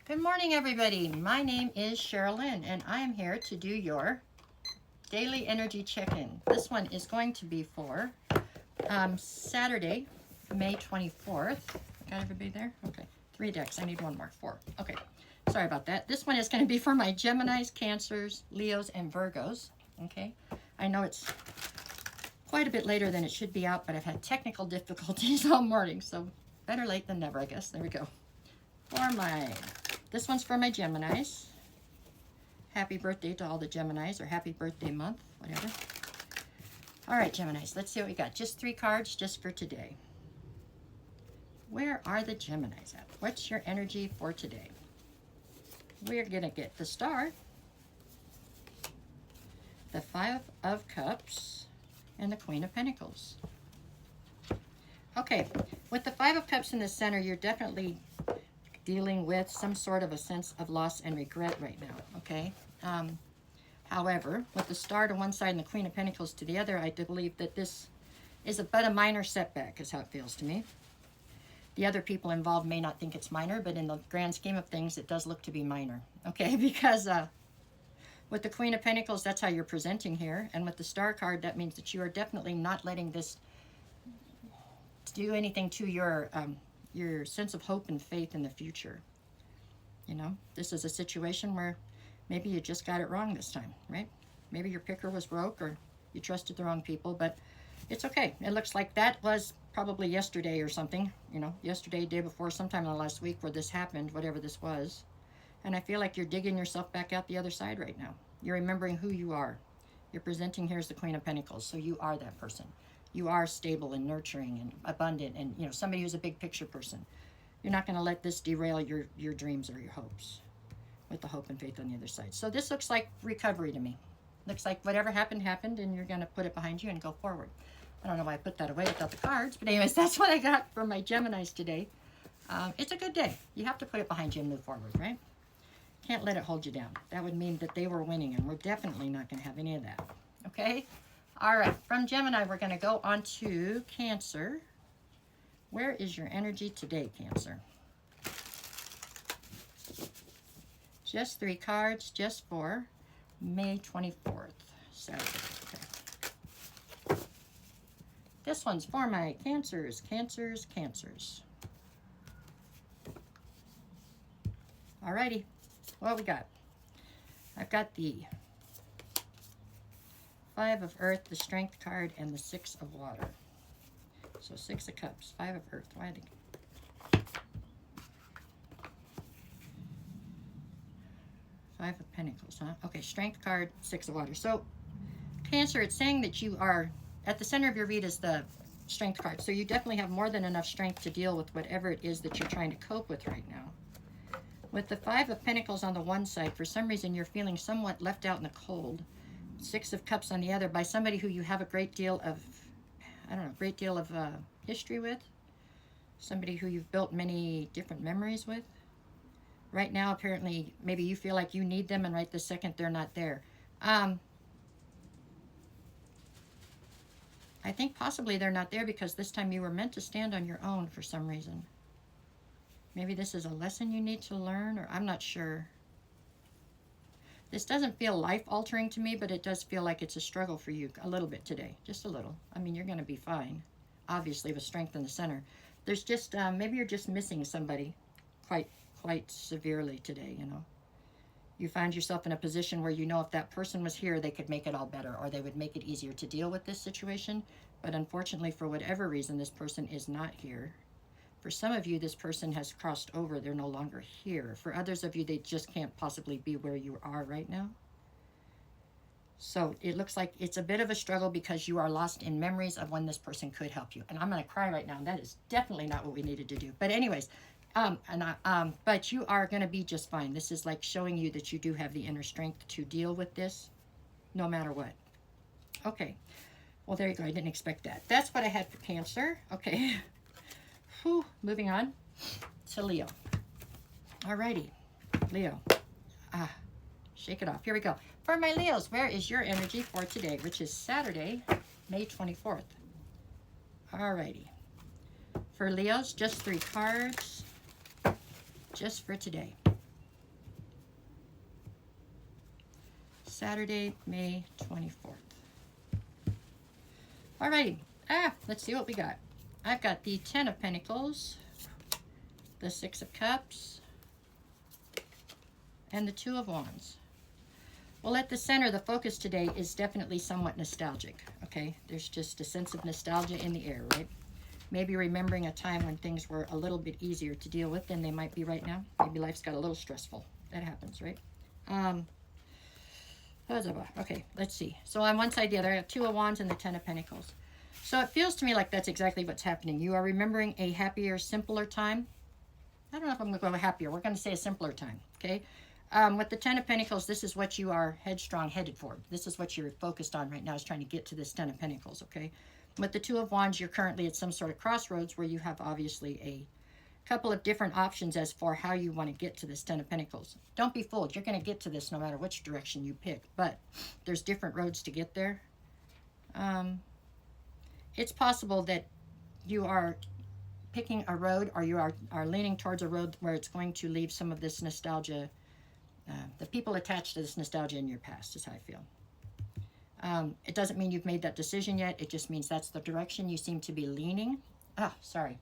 Good morning, everybody. My name is Sherilyn, and I am here to do your daily energy check-in. This one is going to be for Saturday, May 24th. Got everybody there? Okay. 3 decks. I need one more. 4. Okay. Sorry about that. This one is going to be for my Geminis, Cancers, Leos, and Virgos. Okay. I know it's quite a bit later than it should be out, but I've had technical difficulties all morning, so better late than never, I guess. There we go. This one's for my Geminis. Happy birthday to all the Geminis, or happy birthday month, whatever. All right, Geminis, let's see what we got. Just 3 cards just for today. Where are the Geminis at? What's your energy for today? We're going to get the Star, the 5 of Cups, and the Queen of Pentacles. Okay, with the 5 of Cups in the center, you're definitely dealing with some sort of a sense of loss and regret right now, okay? However, with the Star to one side and the Queen of Pentacles to the other, I do believe that this is but a minor setback, is how it feels to me. The other people involved may not think it's minor, but in the grand scheme of things, it does look to be minor, okay? Because with the Queen of Pentacles, that's how you're presenting here, and with the Star card, that means that you are definitely not letting this do anything to your sense of hope and faith in the future. You know, this is a situation where maybe you just got it wrong this time, right? Maybe your picker was broke or you trusted the wrong people, but it's okay. It looks like that was probably yesterday or something, you know, yesterday, day before, sometime in the last week where this happened, whatever this was. And I feel like you're digging yourself back out the other side right now. You're remembering who you are. You're presenting here as the Queen of Pentacles, so you are that person. You are stable and nurturing and abundant and, you know, somebody who's a big picture person. You're not going to let this derail your dreams or your hopes with the hope and faith on the other side. So this looks like recovery to me. Looks like whatever happened, happened, and you're going to put it behind you and go forward. I don't know why I put that away without the cards, but anyways, that's what I got for my Geminis today. It's a good day. You have to put it behind you and move forward, right? Can't let it hold you down. That would mean that they were winning, and we're definitely not going to have any of that. Okay? All right, from Gemini, we're going to go on to Cancer. Where is your energy today, Cancer? Just 3 cards, just for May 24th, Saturday. Okay. This one's for my Cancers, Cancers, Cancers. All righty, what we got? I've got the 5 of Earth, the Strength card, and the 6 of Water. So 6 of Cups, 5 of Earth. Why did 5 of Pentacles, huh? Okay, Strength card, 6 of Water. So Cancer, it's saying that you are, at the center of your read is the Strength card. So you definitely have more than enough strength to deal with whatever it is that you're trying to cope with right now. With the 5 of Pentacles on the one side, for some reason you're feeling somewhat left out in the cold. 6 of Cups on the other by somebody who you have a great deal of, I don't know, great deal of history with. Somebody who you've built many different memories with. Right now, apparently, maybe you feel like you need them, and right this second, they're not there. I think possibly they're not there because this time you were meant to stand on your own for some reason. Maybe this is a lesson you need to learn, or I'm not sure. This doesn't feel life-altering to me, but it does feel like it's a struggle for you a little bit today. Just a little. I mean, you're going to be fine, obviously, with strength in the center. There's just, maybe you're just missing somebody quite severely today, you know. You find yourself in a position where you know if that person was here, they could make it all better, or they would make it easier to deal with this situation. But unfortunately, for whatever reason, this person is not here. For some of you, this person has crossed over. They're no longer here. For others of you, they just can't possibly be where you are right now. So it looks like it's a bit of a struggle because you are lost in memories of when this person could help you. And I'm going to cry right now. And that is definitely not what we needed to do. But anyways, but you are going to be just fine. This is like showing you that you do have the inner strength to deal with this no matter what. Okay. Well, there you go. I didn't expect that. That's what I had for Cancer. Okay. Whew, moving on to Leo. Alrighty, Leo. Shake it off. Here we go. For my Leos, where is your energy for today, which is Saturday, May 24th? Alrighty. For Leos, just 3 cards, just for today. Saturday, May 24th. Alrighty. Let's see what we got. I've got the 10 of Pentacles, the 6 of Cups, and the 2 of Wands. Well, at the center, the focus today is definitely somewhat nostalgic, okay? There's just a sense of nostalgia in the air, right? Maybe remembering a time when things were a little bit easier to deal with than they might be right now. Maybe life's got a little stressful. That happens, right? Okay, let's see. So on one side, the other, I have 2 of Wands and the 10 of Pentacles. So it feels to me like that's exactly what's happening. You are remembering a happier, simpler time. I don't know if I'm going to go happier. We're going to say a simpler time, okay? With the 10 of Pentacles, this is what you are headstrong headed for. This is what you're focused on right now, is trying to get to this 10 of Pentacles, okay? With the 2 of Wands, you're currently at some sort of crossroads where you have obviously a couple of different options as for how you want to get to this 10 of Pentacles. Don't be fooled. You're going to get to this no matter which direction you pick, but there's different roads to get there. It's possible that you are picking a road, or you are leaning towards a road where it's going to leave some of this nostalgia, the people attached to this nostalgia in your past, is how I feel. It doesn't mean you've made that decision yet. It just means that's the direction you seem to be leaning. Sorry.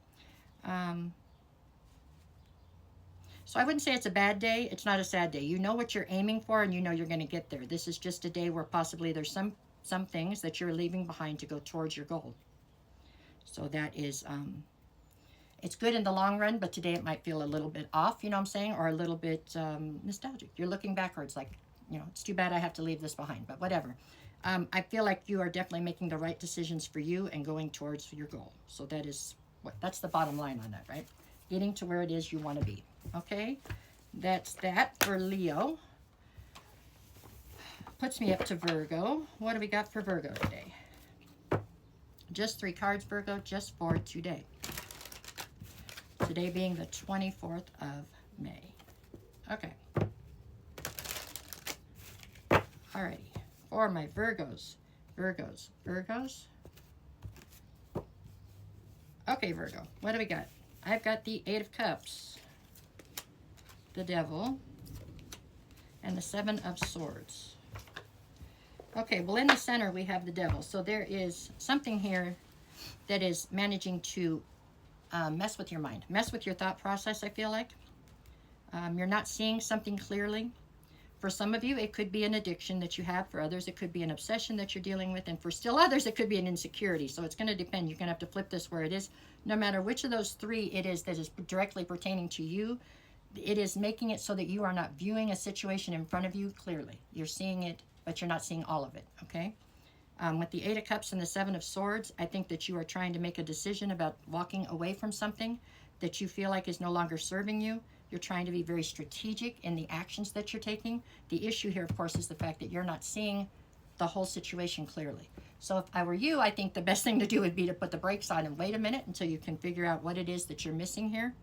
So I wouldn't say it's a bad day. It's not a sad day. You know what you're aiming for, and you know you're going to get there. This is just a day where possibly there's some things that you're leaving behind to go towards your goal. So that is, it's good in the long run, but today it might feel a little bit off, you know what I'm saying, or a little bit nostalgic. You're looking backwards like, you know, it's too bad I have to leave this behind, but whatever. I feel like you are definitely making the right decisions for you and going towards your goal. So that is that's the bottom line on that, right? Getting to where it is you want to be. Okay, that's that for Leo. Puts me up to Virgo. What do we got for Virgo today? Just 3 cards, Virgo, just for today. Today being the 24th of May. Okay. Alrighty. For my Virgos. Virgos. Okay, Virgo. What do we got? I've got the 8 of Cups, the Devil, and the 7 of Swords. Okay, well, in the center, we have the Devil. So there is something here that is managing to mess with your mind, mess with your thought process, I feel like. You're not seeing something clearly. For some of you, it could be an addiction that you have. For others, it could be an obsession that you're dealing with. And for still others, it could be an insecurity. So it's going to depend. You're going to have to flip this where it is. No matter which of those 3 it is that is directly pertaining to you, it is making it so that you are not viewing a situation in front of you clearly. You're seeing it, but you're not seeing all of it, okay? With the 8 of Cups and the 7 of Swords, I think that you are trying to make a decision about walking away from something that you feel like is no longer serving you. You're trying to be very strategic in the actions that you're taking. The issue here, of course, is the fact that you're not seeing the whole situation clearly. So if I were you, I think the best thing to do would be to put the brakes on and wait a minute until you can figure out what it is that you're missing here.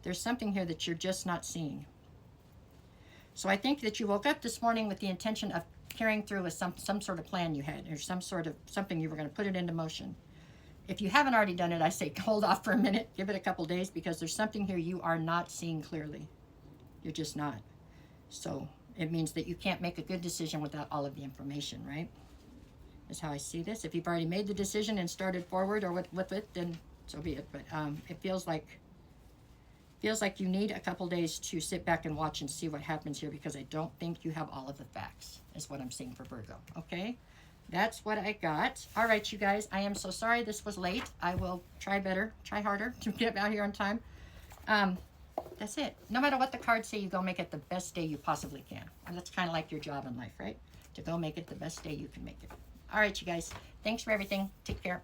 There's something here that you're just not seeing. So I think that you woke up this morning with the intention of carrying through with some sort of plan you had, or some sort of something you were going to put it into motion. If you haven't already done it, I say hold off for a minute, give it a couple days, because there's something here you are not seeing clearly. You're just not. So it means that you can't make a good decision without all of the information, right? That's how I see this. If you've already made the decision and started forward or with it, then so be it. But it feels like you need a couple days to sit back and watch and see what happens here, because I don't think you have all of the facts, is what I'm seeing for Virgo, okay? That's what I got. All right, you guys, I am so sorry this was late. I will try harder to get out here on time. That's it. No matter what the cards say, you go make it the best day you possibly can. And that's kind of like your job in life, right? To go make it the best day you can make it. All right, you guys, thanks for everything. Take care.